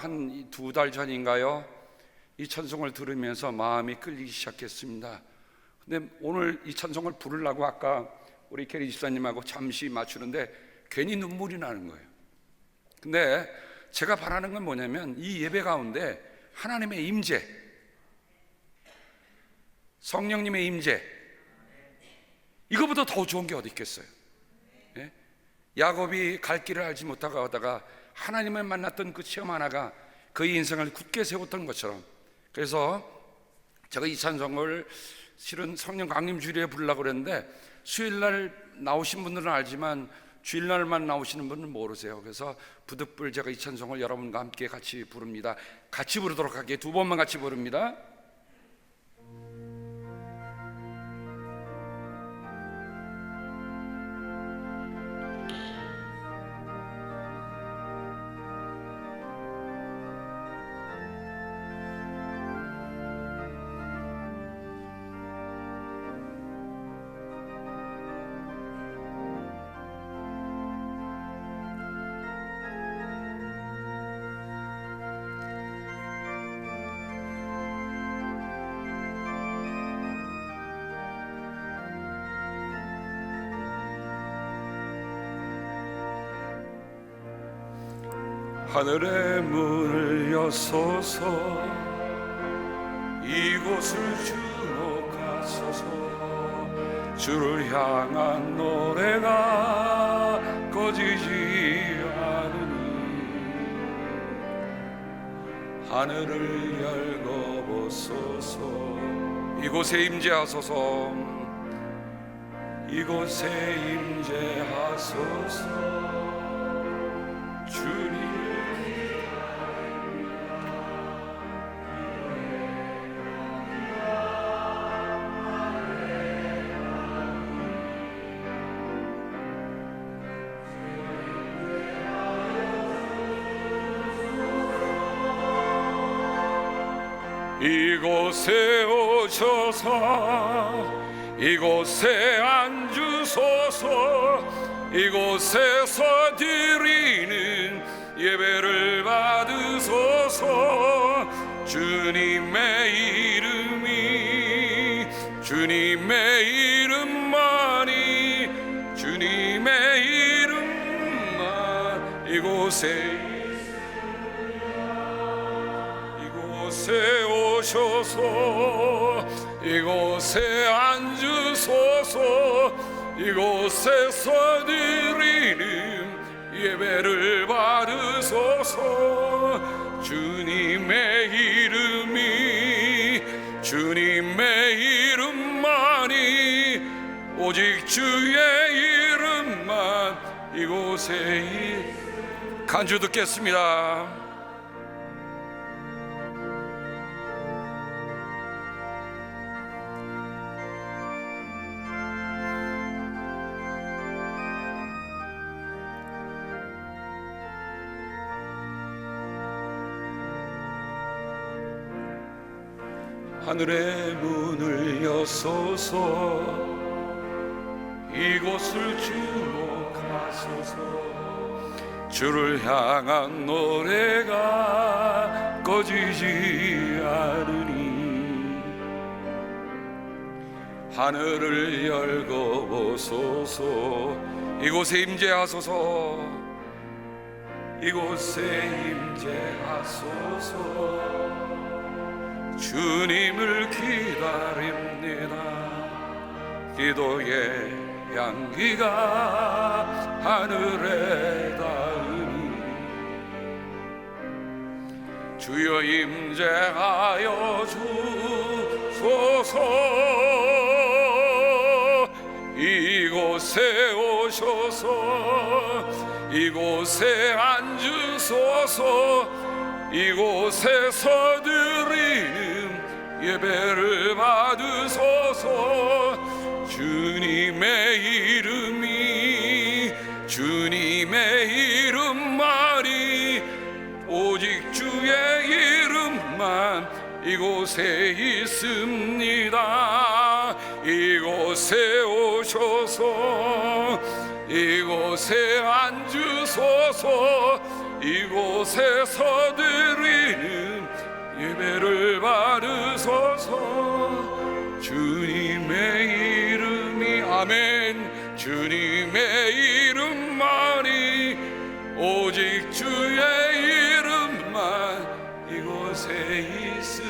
한 2달 전인가요? 이 찬송을 들으면서 마음이 끌리기 시작했습니다. 근데 오늘 이 찬송을 부르려고 아까 우리 캐리 집사님하고 잠시 맞추는데 괜히 눈물이 나는 거예요. 근데 제가 바라는 건 뭐냐면 이 예배 가운데 하나님의 임재, 성령님의 임재, 이거보다 더 좋은 게 어디 있겠어요? 예? 야곱이 갈 길을 알지 못하고 하다가 하나님을 만났던 그 체험 하나가 그의 인생을 굳게 세웠던 것처럼, 그래서 제가 이 찬송을 실은 성령 강림 주일에 부르려고 그랬는데 수요일날 나오신 분들은 알지만 주일날만 나오시는 분은 모르세요. 그래서 부득불 제가 이 찬송을 여러분과 함께 같이 부릅니다. 같이 부르도록 할게요. 2번만 같이 부릅니다. 하늘의 문을 여소서, 이곳을 주목하소서. 주를 향한 노래가 꺼지지 않으니 하늘을 열고 보소서. 이곳에 임재하소서, 이곳에 임재하소서. 주님 이곳에 오셔서 이곳에 앉으소서. 이곳에서 드리는 예배를 받으소서. 주님의 주님의 이름만이, 주님의 이름만 이곳에 오셔서 이곳에 앉으소서. 이곳에서 드리는 예배를 받으소서. 주님의 이름만이, 오직 주의 이름만 이곳에. 간주 듣겠습니다. 하늘의 문을 여소서, 이곳을 주목하소서. 주를 향한 노래가 꺼지지 않으니 하늘을 열고 보소서. 이곳에 임재하소서, 이곳에 임재하소서. 주님을 기다립니다. 기도의 향기가 하늘에 닿으니 주여 임재하여 주소서. 이곳에 오셔서 이곳에 앉으소서. 이곳에서 드리는 예배를 받으소서. 주님의 이름만이, 오직 주의 이름만 이곳에 있습니다. 이곳에 오셔서 이곳에 앉으소서. 이곳에서 드리는 예배를 받으소서. 주님의 이름이 아멘. 주님의 이름만이 오직 주의 이름만 이곳에 있습니다.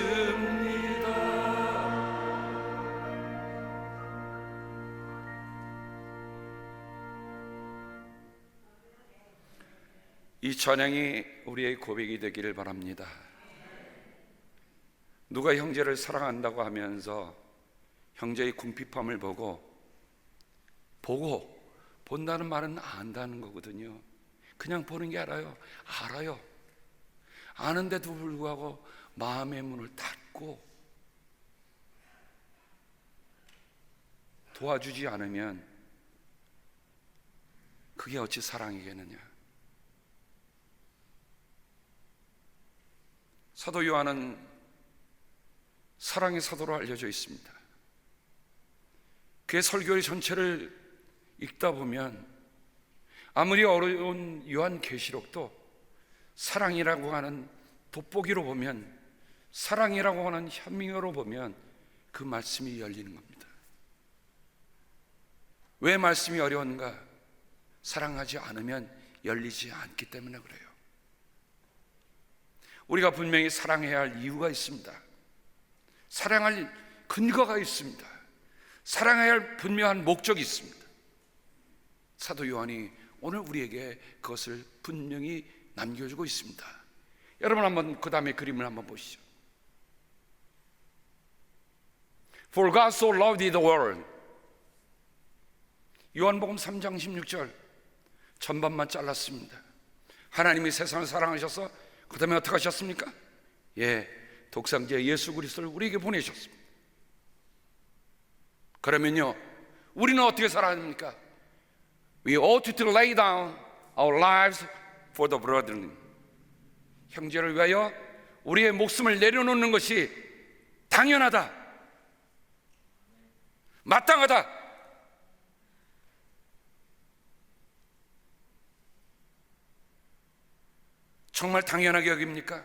이 찬양이 우리의 고백이 되기를 바랍니다. 누가 형제를 사랑한다고 하면서 형제의 궁핍함을 본다는 말은 안다는 거거든요. 그냥 보는 게 알아요. 아는데도 불구하고 마음의 문을 닫고 도와주지 않으면 그게 어찌 사랑이겠느냐. 사도 요한은 사랑의 사도로 알려져 있습니다. 그의 설교의 전체를 읽다 보면 아무리 어려운 요한계시록도 사랑이라고 하는 돋보기로 보면, 사랑이라고 하는 현미경으로 보면 그 말씀이 열리는 겁니다. 왜 말씀이 어려운가? 사랑하지 않으면 열리지 않기 때문에 그래요. 우리가 분명히 사랑해야 할 이유가 있습니다. 사랑할 근거가 있습니다. 사랑해야 할 분명한 목적이 있습니다. 사도 요한이 오늘 우리에게 그것을 분명히 남겨주고 있습니다. 여러분 한번 그 다음에 그림을 한번 보시죠. For God so loved the world. 요한복음 3장 16절 전반만 잘랐습니다. 하나님이 세상을 사랑하셔서 그 다음에 어떻게 하셨습니까? 독생자 예수 그리스도를 우리에게 보내셨습니다. 그러면요, 우리는 어떻게 살아야 합니까? We ought to lay down our lives for the brethren. 형제를 위하여 우리의 목숨을 내려놓는 것이 당연하다, 마땅하다. 정말 당연하게 여깁니까?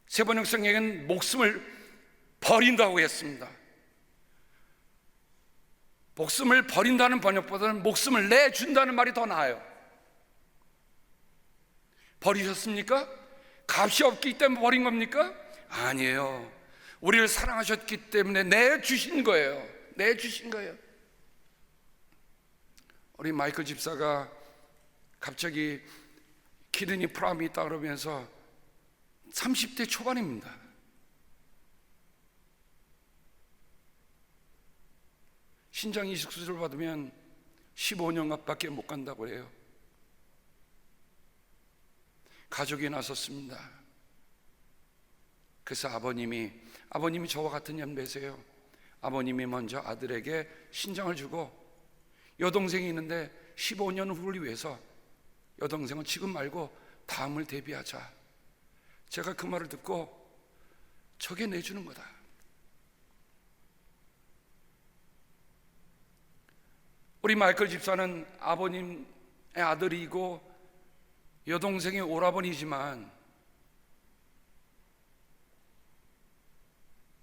세번역 성경에는 목숨을 버린다고 했습니다. 목숨을 버린다는 번역보다는 목숨을 내준다는 말이 더 나아요. 버리셨습니까? 값이 없기 때문에 버린 겁니까? 아니에요. 우리를 사랑하셨기 때문에 내주신 거예요. 내주신 거예요. 우리 마이클 집사가 갑자기 키드니 프라움이 있다 그러면서 30대 초반입니다. 신장 이식 수술을 받으면 15년밖에 못 간다고 해요. 가족이 나섰습니다. 그래서 아버님이 저와 같은 연배세요. 아버님이 먼저 아들에게 신장을 주고, 여동생이 있는데 15년 후를 위해서 여동생은 지금 말고 다음을 대비하자. 제가 그 말을 듣고 저게 내주는 거다. 우리 마이클 집사는 아버님의 아들이고 여동생의 오라버니지만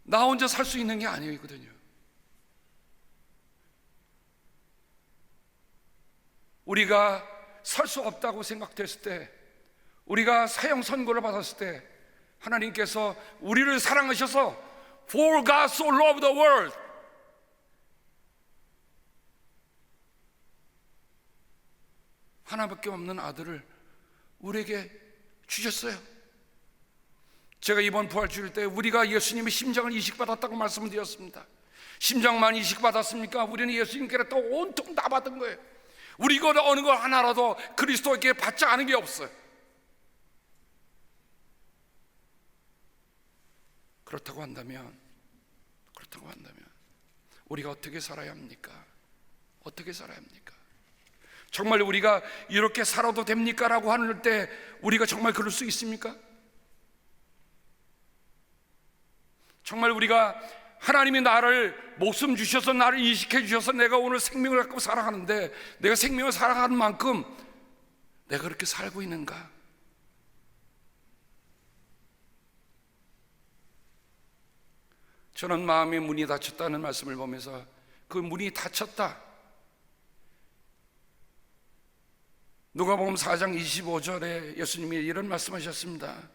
나 혼자 살 수 있는 게 아니거든요. 우리가 살 수 없다고 생각됐을 때, 우리가 사형 선고를 받았을 때 하나님께서 우리를 사랑하셔서 For God so loved the world, 하나밖에 없는 아들을 우리에게 주셨어요. 제가 이번 부활주일 때 우리가 예수님의 심장을 이식받았다고 말씀을 드렸습니다. 심장만 이식받았습니까? 우리는 예수님께로 또 온통 다 받은 거예요. 우리가 어느 걸 하나라도 그리스도에게 받지 않은 게 없어요. 그렇다고 한다면 우리가 어떻게 살아야 합니까? 어떻게 살아야 합니까? 정말 우리가 이렇게 살아도 됩니까? 라고 하는 때 우리가 정말 그럴 수 있습니까? 정말 우리가 하나님이 나를 목숨 주셔서 나를 이식해 주셔서 내가 오늘 생명을 갖고 살아가는데, 내가 생명을 살아가는 만큼 내가 그렇게 살고 있는가? 저는 마음의 문이 닫혔다는 말씀을 보면서 그 문이 닫혔다, 누가복음 4장 25절에 예수님이 이런 말씀하셨습니다.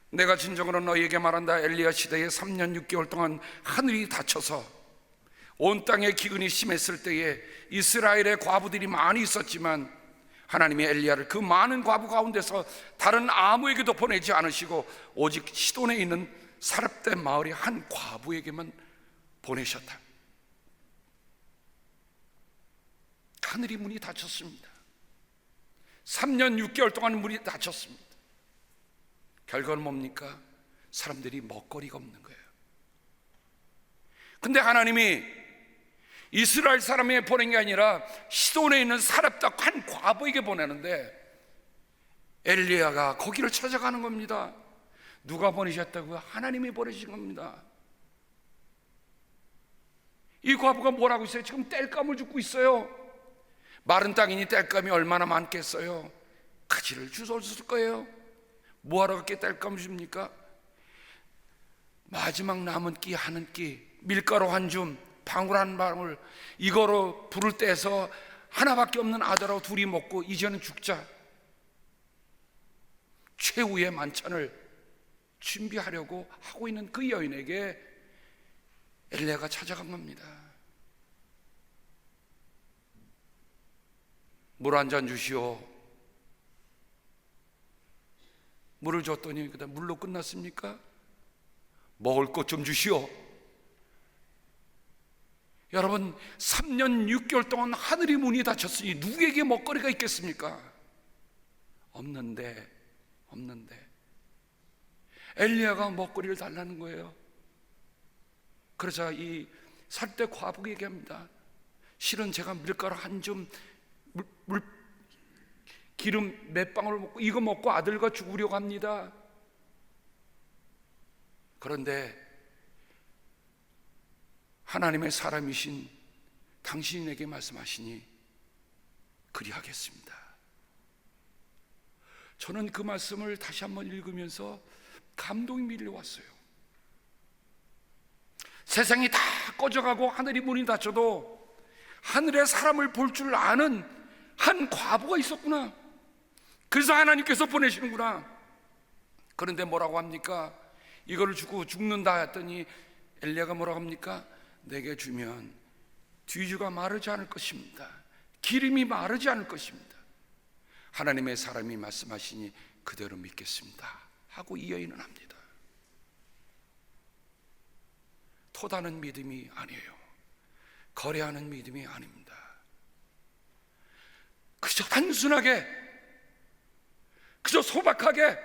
내가 진정으로 너희에게 말한다. 엘리야 시대에 3년 6개월 동안 하늘이 닫혀서 온 땅에 기근이 심했을 때에 이스라엘의 과부들이 많이 있었지만 하나님이 엘리야를 그 많은 과부 가운데서 다른 아무에게도 보내지 않으시고 오직 시돈에 있는 사렙된 마을의 한 과부에게만 보내셨다. 하늘이 문이 닫혔습니다. 3년 6개월 동안 문이 닫혔습니다. 결과는 뭡니까? 사람들이 먹거리가 없는 거예요. 근데 하나님이 이스라엘 사람에게 보낸 게 아니라 시돈에 있는 사렙다 한 과부에게 보내는데 엘리야가 거기를 찾아가는 겁니다. 누가 보내셨다고요? 하나님이 보내신 겁니다. 이 과부가 뭘 하고 있어요? 지금 땔감을 줍고 있어요. 마른 땅이니 땔감이 얼마나 많겠어요? 가지를 주웠을 거예요. 뭐하러 그렇게 땔감을 줍니까? 마지막 남은 끼 한 끼, 밀가루 한 줌, 방울 한 방울, 이거로 불을 떼서 하나밖에 없는 아들하고 둘이 먹고 이제는 죽자, 최후의 만찬을 준비하려고 하고 있는 그 여인에게 엘리야가 찾아간 겁니다. 물 한 잔 주시오. 물을 줬더니 그다음 물로 끝났습니까? 먹을 것 좀 주시오. 여러분, 3년 6개월 동안 하늘이 문이 닫혔으니 누구에게 먹거리가 있겠습니까? 없는데 엘리야가 먹거리를 달라는 거예요. 그러자 이 살때 과부가 얘기합니다. 실은 제가 밀가루 한 줌, 기름 몇 방울 먹고 이거 먹고 아들과 죽으려고 합니다. 그런데 하나님의 사람이신 당신에게 말씀하시니 그리하겠습니다. 저는 그 말씀을 다시 한번 읽으면서 감동이 밀려왔어요. 세상이 다 꺼져가고 하늘이 문이 닫혀도 하늘의 사람을 볼 줄 아는 한 과부가 있었구나. 그래서 하나님께서 보내시는구나. 그런데 뭐라고 합니까? 이거를 주고 죽는다 했더니 엘리야가 뭐라고 합니까? 내게 주면 뒤주가 마르지 않을 것입니다. 기름이 마르지 않을 것입니다. 하나님의 사람이 말씀하시니 그대로 믿겠습니다 하고 이 여인은 합니다. 토다는 믿음이 아니에요. 거래하는 믿음이 아닙니다. 그저 단순하게, 그저 소박하게.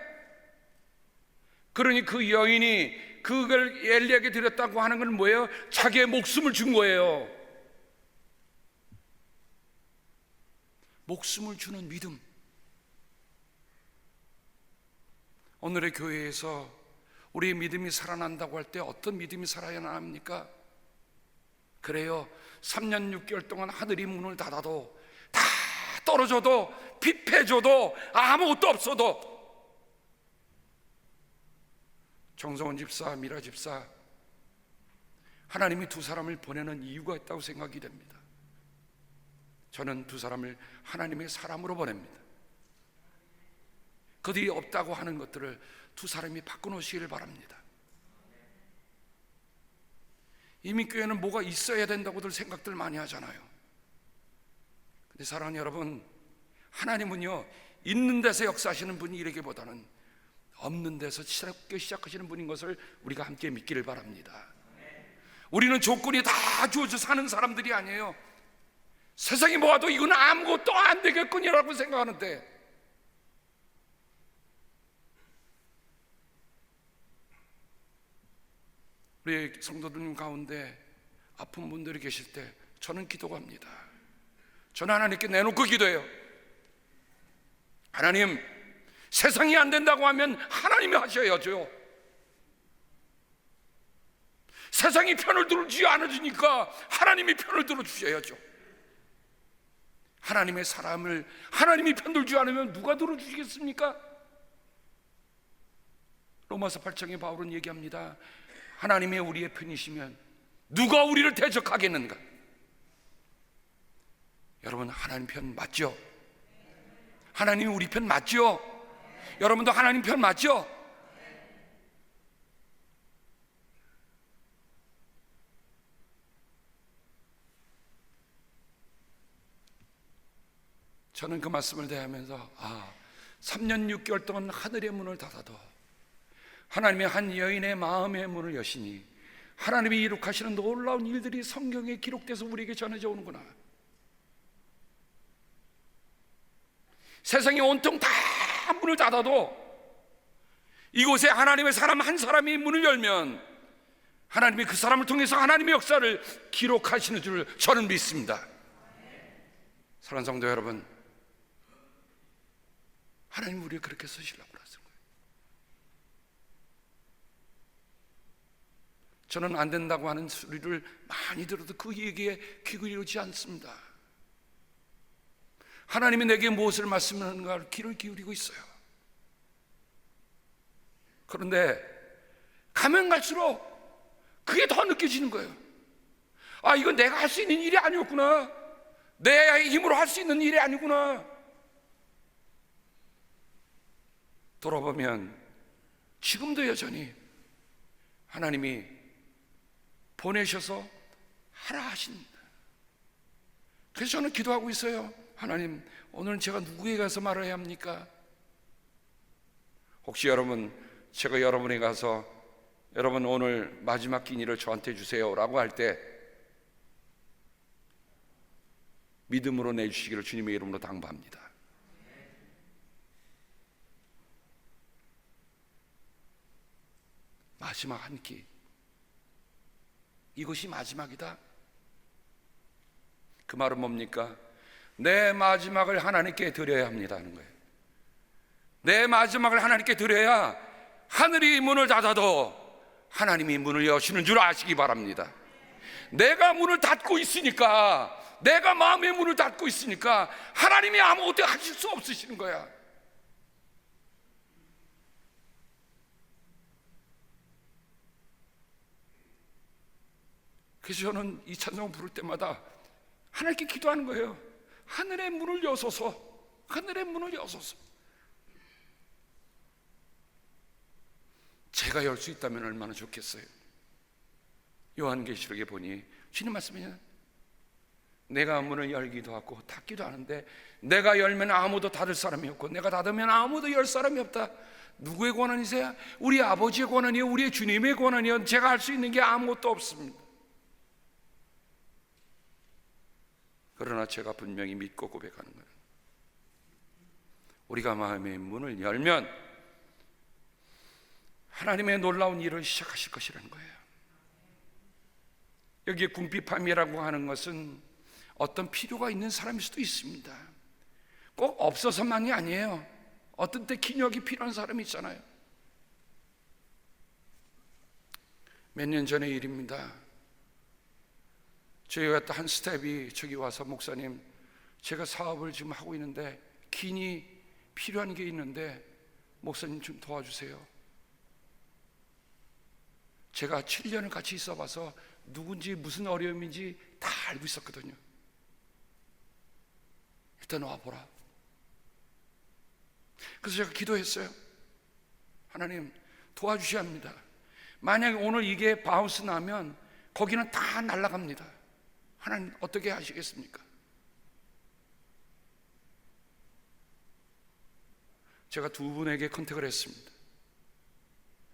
그러니 그 여인이 그걸 엘리야에게 드렸다고 하는 건 뭐예요? 자기의 목숨을 준 거예요. 목숨을 주는 믿음. 오늘의 교회에서 우리의 믿음이 살아난다고 할 때 어떤 믿음이 살아야 합니까? 그래요. 3년 6개월 동안 하늘이 문을 닫아도, 다 떨어져도, 핍해져도, 아무것도 없어도 정성원 집사, 미라 집사, 하나님이 두 사람을 보내는 이유가 있다고 생각이 됩니다. 저는 두 사람을 하나님의 사람으로 보냅니다. 그들이 없다고 하는 것들을 두 사람이 바꿔놓으시기를 바랍니다. 이미 교회는 뭐가 있어야 된다고들 생각들 많이 하잖아요. 근데 사랑하는 여러분, 하나님은요, 있는 데서 역사하시는 분이라기보다는 없는 데서 새롭게 시작하시는 분인 것을 우리가 함께 믿기를 바랍니다. 우리는 조건이 다 주어져 사는 사람들이 아니에요. 세상이 모아도 이건 아무것도 안 되겠군이라고 생각하는데, 우리 성도들 가운데 아픈 분들이 계실 때 저는 기도합니다. 저는 하나님께 내놓고 기도해요. 하나님, 세상이 안 된다고 하면 하나님이 하셔야죠. 세상이 편을 들어주지 않아주니까 하나님이 편을 들어주셔야죠. 하나님의 사람을 하나님이 편들지 않으면 누가 들어주시겠습니까? 로마서 8장에 바울은 얘기합니다. 하나님이 우리의 편이시면 누가 우리를 대적하겠는가? 여러분, 하나님 편 맞죠? 하나님이 우리 편 맞죠? 여러분도 하나님 편 맞죠? 저는 그 말씀을 대하면서 3년 6개월 동안 하늘의 문을 닫아도 하나님의 한 여인의 마음의 문을 여시니 하나님이 이룩하시는 놀라운 일들이 성경에 기록돼서 우리에게 전해져 오는구나. 세상이 온통 다 문을 닫아도 이곳에 하나님의 사람 한 사람이 문을 열면 하나님이 그 사람을 통해서 하나님의 역사를 기록하시는 줄 저는 믿습니다. 사랑하는 성도 여러분, 하나님 우리를 그렇게 쓰시려고 그러는 거예요. 저는 안 된다고 하는 소리를 많이 들어도 그 얘기에 귀 기울이지 않습니다. 하나님이 내게 무엇을 말씀하는가 귀를 기울이고 있어요. 그런데 가면 갈수록 그게 더 느껴지는 거예요. 이건 내가 할 수 있는 일이 아니었구나. 내 힘으로 할 수 있는 일이 아니구나. 돌아보면 지금도 여전히 하나님이 보내셔서 하라 하십니다. 그래서 저는 기도하고 있어요. 하나님, 오늘은 제가 누구에게 가서 말해야 합니까? 혹시 여러분, 제가 여러분에게 가서 여러분 오늘 마지막 기니를 저한테 주세요 라고 할 때 믿음으로 내주시기를 주님의 이름으로 당부합니다. 마지막 한 끼, 이것이 마지막이다. 그 말은 뭡니까? 내 마지막을 하나님께 드려야 합니다 하는 거예요. 내 마지막을 하나님께 드려야 하늘이 문을 닫아도 하나님이 문을 여시는 줄 아시기 바랍니다. 내가 문을 닫고 있으니까, 내가 마음의 문을 닫고 있으니까 하나님이 아무것도 하실 수 없으시는 거야. 그래서 저는 이 찬송을 부를 때마다 하나님께 기도하는 거예요. 하늘의 문을 여소서, 하늘의 문을 여소서. 제가 열 수 있다면 얼마나 좋겠어요. 요한계시록에 보니 주님 말씀이 내가 문을 열기도 하고 닫기도 하는데 내가 열면 아무도 닫을 사람이 없고 내가 닫으면 아무도 열 사람이 없다. 누구의 권한이세요? 우리 아버지의 권한이요, 우리 주님의 권한이요. 제가 할 수 있는 게 아무것도 없습니다. 그러나 제가 분명히 믿고 고백하는 거예요. 우리가 마음의 문을 열면 하나님의 놀라운 일을 시작하실 것이라는 거예요. 여기에 궁핍함이라고 하는 것은 어떤 필요가 있는 사람일 수도 있습니다. 꼭 없어서만이 아니에요. 어떤 때 기력이 필요한 사람이 있잖아요. 몇 년 전의 일입니다. 저희가 한 스텝이 저기 와서 목사님, 제가 사업을 지금 하고 있는데 긴이 필요한 게 있는데 목사님 좀 도와주세요. 제가 7년을 같이 있어 봐서 누군지 무슨 어려움인지 다 알고 있었거든요. 일단 와보라. 그래서 제가 기도했어요. 하나님 도와주셔야 합니다. 만약에 오늘 이게 바운스 나면 거기는 다 날아갑니다. 하나님 어떻게 하시겠습니까? 제가 두 분에게 컨택을 했습니다.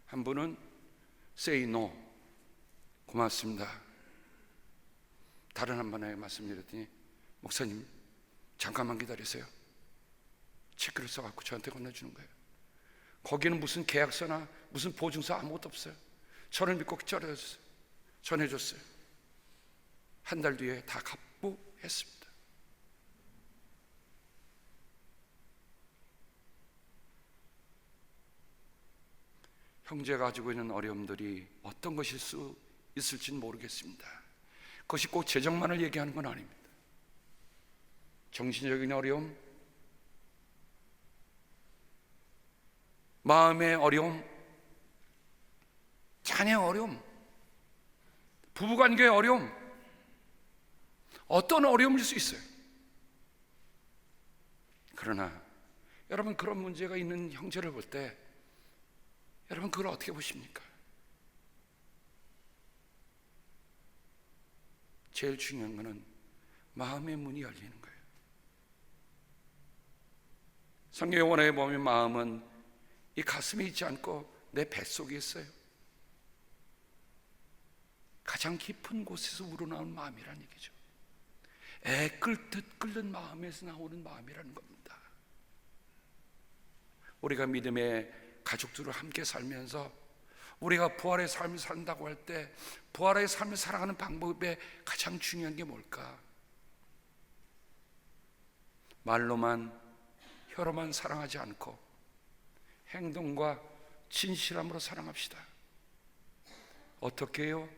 한 분은 say no, 고맙습니다. 다른 한 분에게 말씀드렸더니 목사님 잠깐만 기다리세요. 체크를 써갖고 저한테 건네주는 거예요. 거기는 무슨 계약서나 무슨 보증서 아무것도 없어요. 저를 믿고 전해줬어요. 한 달 뒤에 다 갚고 했습니다. 형제가 가지고 있는 어려움들이 어떤 것일 수 있을지는 모르겠습니다. 그것이 꼭 재정만을 얘기하는 건 아닙니다. 정신적인 어려움, 마음의 어려움, 자녀의 어려움, 부부관계의 어려움, 어떤 어려움일 수 있어요. 그러나 여러분, 그런 문제가 있는 형제를 볼 때 여러분 그걸 어떻게 보십니까? 제일 중요한 것은 마음의 문이 열리는 거예요. 성경에 원하에 보면 마음은 이 가슴에 있지 않고 내 뱃속에 있어요. 가장 깊은 곳에서 우러나온 마음이라는 얘기죠. 애 끓듯 끓는 마음에서 나오는 마음이라는 겁니다. 우리가 믿음의 가족들을 함께 살면서 우리가 부활의 삶을 산다고 할 때 부활의 삶을 살아가는 방법에 가장 중요한 게 뭘까? 말로만, 혀로만 사랑하지 않고 행동과 진실함으로 사랑합시다. 어떻게 해요?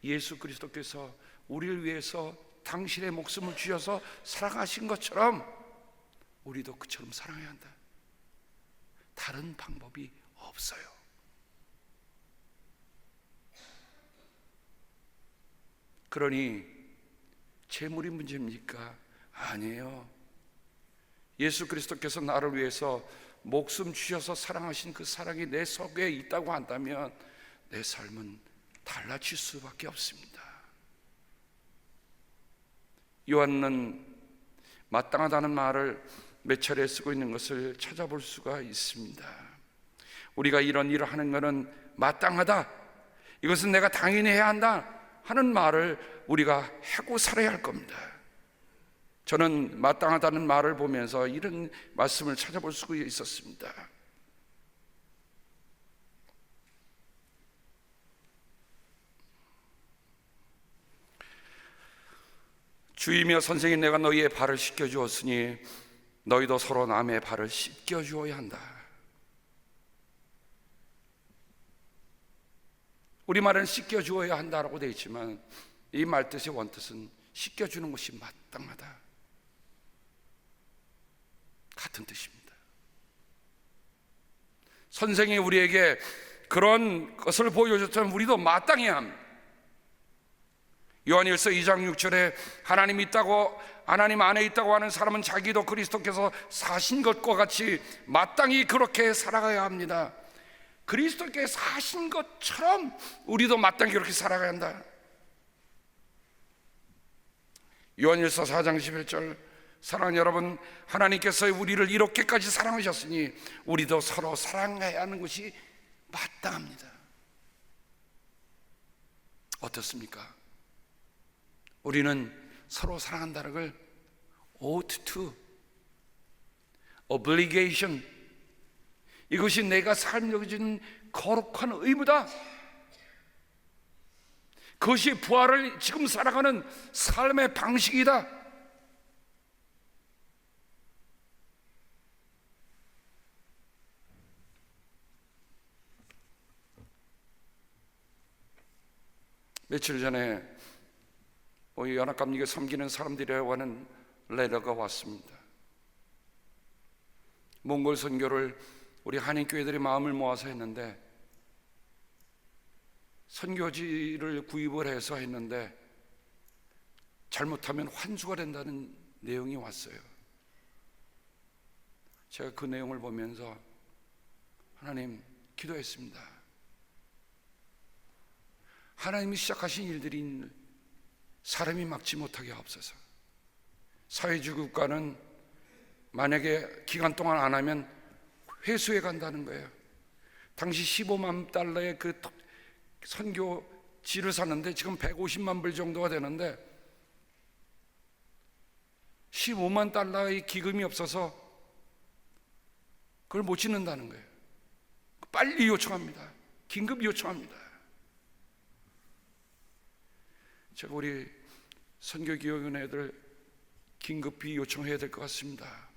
예수 그리스도께서 우리를 위해서 당신의 목숨을 주셔서 사랑하신 것처럼 우리도 그처럼 사랑해야 한다. 다른 방법이 없어요. 그러니 재물이 문제입니까? 아니에요. 예수 그리스도께서 나를 위해서 목숨 주셔서 사랑하신 그 사랑이 내 속에 있다고 한다면 내 삶은 달라질 수밖에 없습니다. 요한은 마땅하다는 말을 몇 차례 쓰고 있는 것을 찾아볼 수가 있습니다. 우리가 이런 일을 하는 것은 마땅하다, 이것은 내가 당연히 해야 한다 하는 말을 우리가 하고 살아야 할 겁니다. 저는 마땅하다는 말을 보면서 이런 말씀을 찾아볼 수가 있었습니다. 주이며 선생이 내가 너희의 발을 씻겨주었으니 너희도 서로 남의 발을 씻겨주어야 한다. 우리말은 씻겨주어야 한다라고 되어 있지만 이 말뜻의 원뜻은 씻겨주는 것이 마땅하다, 같은 뜻입니다. 선생이 우리에게 그런 것을 보여줬다면 우리도 마땅해야 합니다. 요한일서 2장 6절에 하나님 있다고, 하나님 안에 있다고 하는 사람은 자기도 그리스도께서 사신 것과 같이 마땅히 그렇게 살아가야 합니다. 그리스도께 사신 것처럼 우리도 마땅히 그렇게 살아가야 한다. 요한일서 4장 11절, 사랑하는 여러분, 하나님께서 우리를 이렇게까지 사랑하셨으니 우리도 서로 사랑해야 하는 것이 마땅합니다. 어떻습니까? 우리는 서로 사랑한다는 걸 ought to, obligation, 이것이 내가 삶에 주는 거룩한 의무다. 그것이 부활을 지금 살아가는 삶의 방식이다. 며칠 전에 연합감리교 섬기는 사람들이라고 하는 레터가 왔습니다. 몽골 선교를 우리 한인교회들이 마음을 모아서 했는데, 선교지를 구입을 해서 했는데 잘못하면 환수가 된다는 내용이 왔어요. 제가 그 내용을 보면서 하나님 기도했습니다. 하나님이 시작하신 일들이 사람이 막지 못하게 하옵소서. 사회주의 국가는 만약에 기간 동안 안 하면 회수해 간다는 거예요. 당시 15만 달러의 그 선교지를 샀는데 지금 150만 불 정도가 되는데 15만 달러의 기금이 없어서 그걸 못 짓는다는 거예요. 빨리 요청합니다. 긴급 요청합니다. 제가 우리 선교기획위원회들 긴급히 요청해야 될 것 같습니다.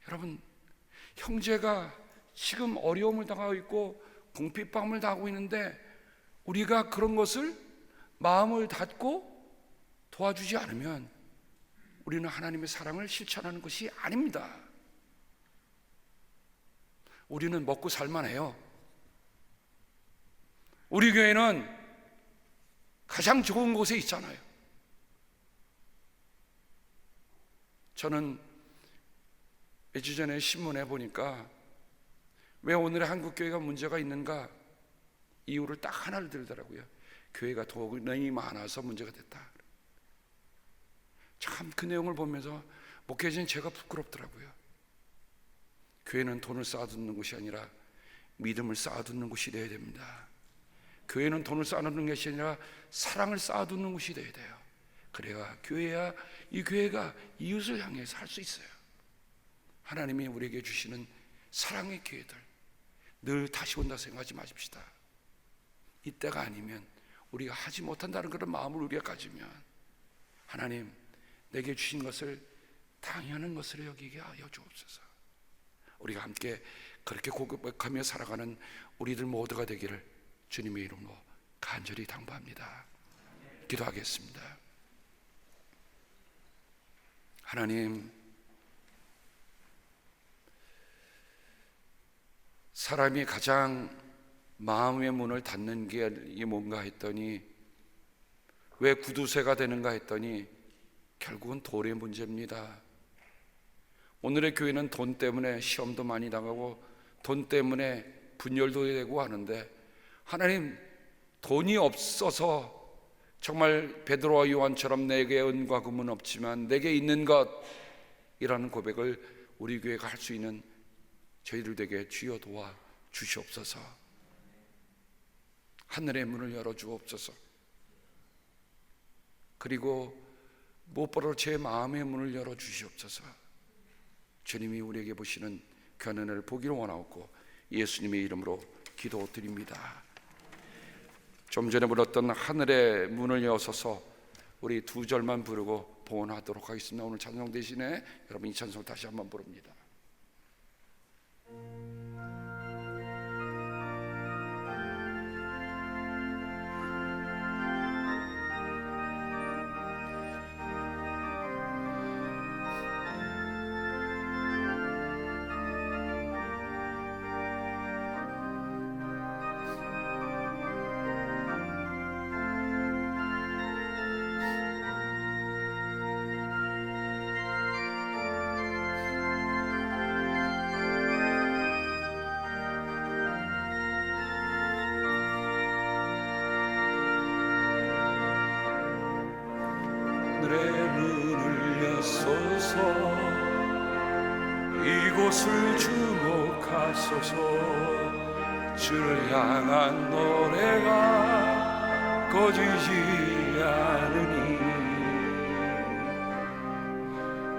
여러분, 형제가 지금 어려움을 당하고 있고 궁핍함을 당하고 있는데 우리가 그런 것을 마음을 닫고 도와주지 않으면 우리는 하나님의 사랑을 실천하는 것이 아닙니다. 우리는 먹고 살만해요. 우리 교회는 가장 좋은 곳에 있잖아요. 저는 며칠 전에 신문에 보니까 왜 오늘의 한국교회가 문제가 있는가 이유를 딱 하나를 들더라고요. 교회가 돈이 많아서 문제가 됐다. 참 그 내용을 보면서 목회자인 제가 부끄럽더라고요. 교회는 돈을 쌓아두는 곳이 아니라 믿음을 쌓아두는 곳이 되어야 됩니다. 교회는 돈을 쌓아두는 것이 아니라 사랑을 쌓아두는 곳이 되어야 돼요. 그래야 교회야, 이 교회가 이웃을 향해서 할 수 있어요. 하나님이 우리에게 주시는 사랑의 기회들 늘 다시 온다 생각하지 마십시다. 이때가 아니면 우리가 하지 못한다는 그런 마음을 우리가 가지면 하나님 내게 주신 것을 당연한 것으로 여기게 하여 주옵소서. 우리가 함께 그렇게 고백하며 살아가는 우리들 모두가 되기를 주님의 이름으로 간절히 당부합니다. 기도하겠습니다. 하나님, 사람이 가장 마음의 문을 닫는 게 뭔가 했더니 왜 구두쇠가 되는가 했더니 결국은 돈의 문제입니다. 오늘의 교회는 돈 때문에 시험도 많이 당하고 돈 때문에 분열도 되고 하는데 하나님, 돈이 없어서 정말 베드로와 요한처럼 내게 은과 금은 없지만 내게 있는 것이라는 고백을 우리 교회가 할 수 있는 저희들 되게 주여 도와 주시옵소서. 하늘의 문을 열어 주옵소서. 그리고 무엇보다 제 마음의 문을 열어 주시옵소서. 주님이 우리에게 보시는 견인을 보기를 원하옵고 예수님의 이름으로 기도드립니다. 좀 전에 불렀던 하늘의 문을 여서서 우리 두 절만 부르고 봉헌하도록 하겠습니다. 오늘 찬송 대신에 여러분 이 찬송 다시 한번 부릅니다. 하늘의 문을 여소서 이곳을 주목하소서. 주를 향한 노래가 꺼지지 않으니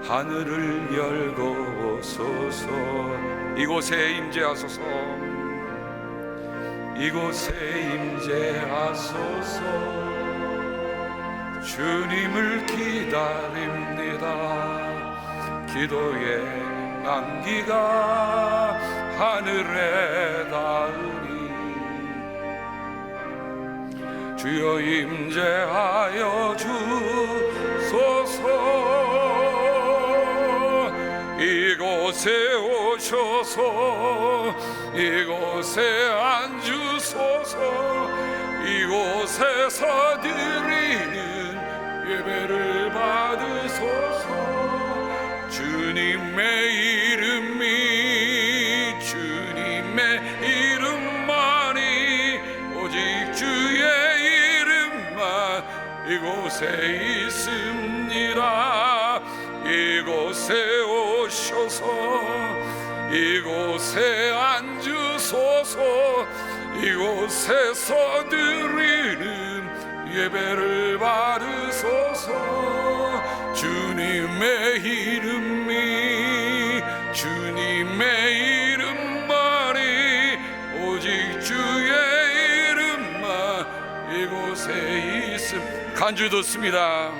하늘을 열고 오소서. 이곳에 임재하소서. 이곳에 임재하소서. 주님을 기다립니다. 기도의 안기가 하늘에 닿으니 주여 임재하여 주소서. 이곳에 오셔서 이곳에 앉으소서. 이곳에서 드리는 예배를 받으소서. 주님의 이름이 주님의 이름만이 오직 주의 이름만 이곳에 있습니다. 이곳에 오셔서 이곳에 앉으소서. 이곳에서 드리는 예배를 받으소서. 주님의 이름이 주님의 이름만이 오직 주의 이름만 이곳에 있음. 간주 듣습니다.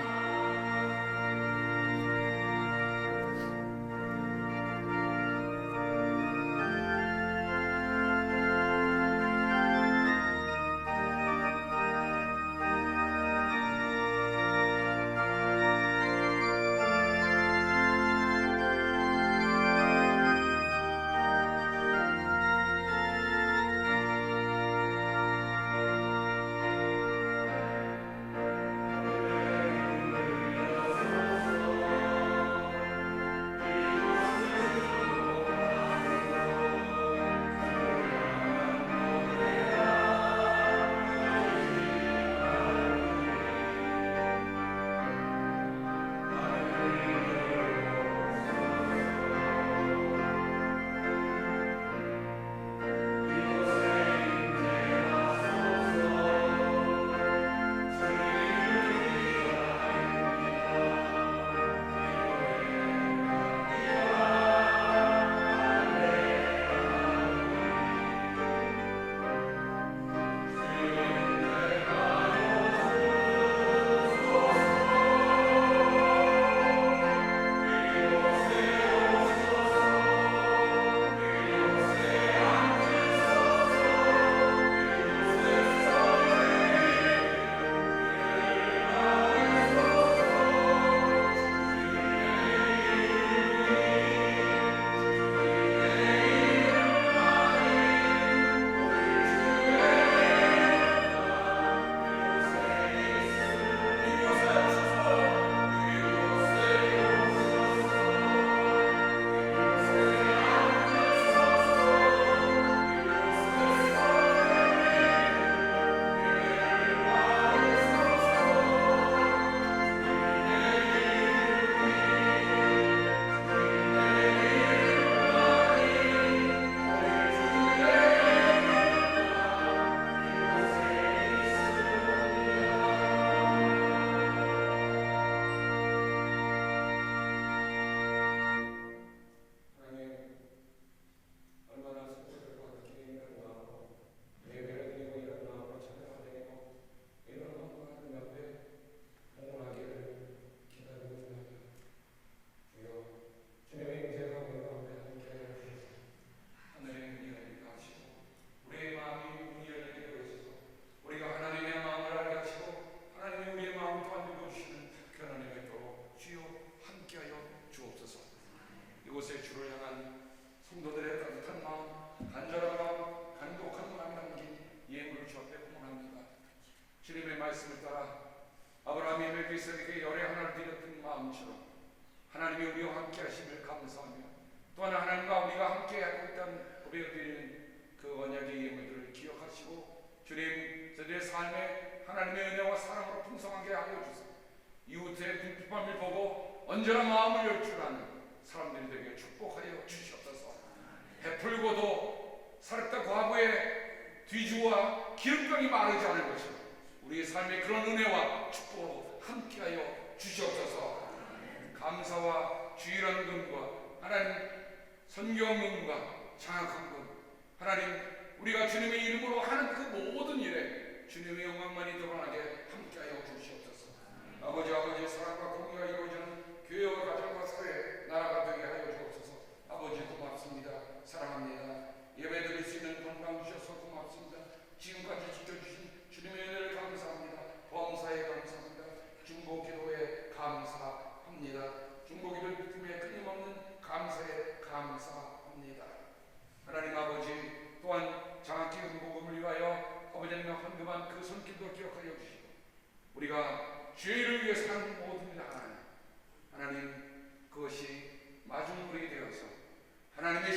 함께 하심을 감사하며 또한 하나님과 우리가 함께 하고 있다는 고백드리는 그 언약의 예물들을 기억하시고 주님 저들의 삶에 하나님의 은혜와 사랑으로 풍성하게 하여 주소서. 이웃의 궁핍함을 보고 언제나 마음을 열 줄 아는 사람들이 되게 축복하여 주시옵소서. 베풀고도 살았다 과부의 뒤주와 기름병이 마르지 않을 것이고 우리의 삶에 그런 은혜와 축복으로 함께하여 주시옵소서. 감사와 주일한 금과 하나님 선경금과 장악한 금 하나님 우리가 주님의 이름으로 하는 그 모든 일에 주님의 영광만이 드러나게 함께하여 주시옵소서. 아버지의 사랑과 공의가 이루어지는 교회와 가정과 사회 나라가 되게 하여 주옵소서. 아버지 고맙습니다. 사랑합니다. 예배드릴 수 있는 건강 주셔서 고맙습니다. 지금까지 지켜주신 주님의 은혜를 감사합니다. 범사에 감사합니다. 중보기도에 감사합니다. 중보기도 믿음에 끊임없는 감사에 감사합니다. 하나님 아버지 또한 장학기 은복음을 위하여 아버지 하나님 헌금한 그 손길도 기억하여 주시고 우리가 죄를 위해 사는 모든 일 하나님 그것이 마중물이 되어서 하나님의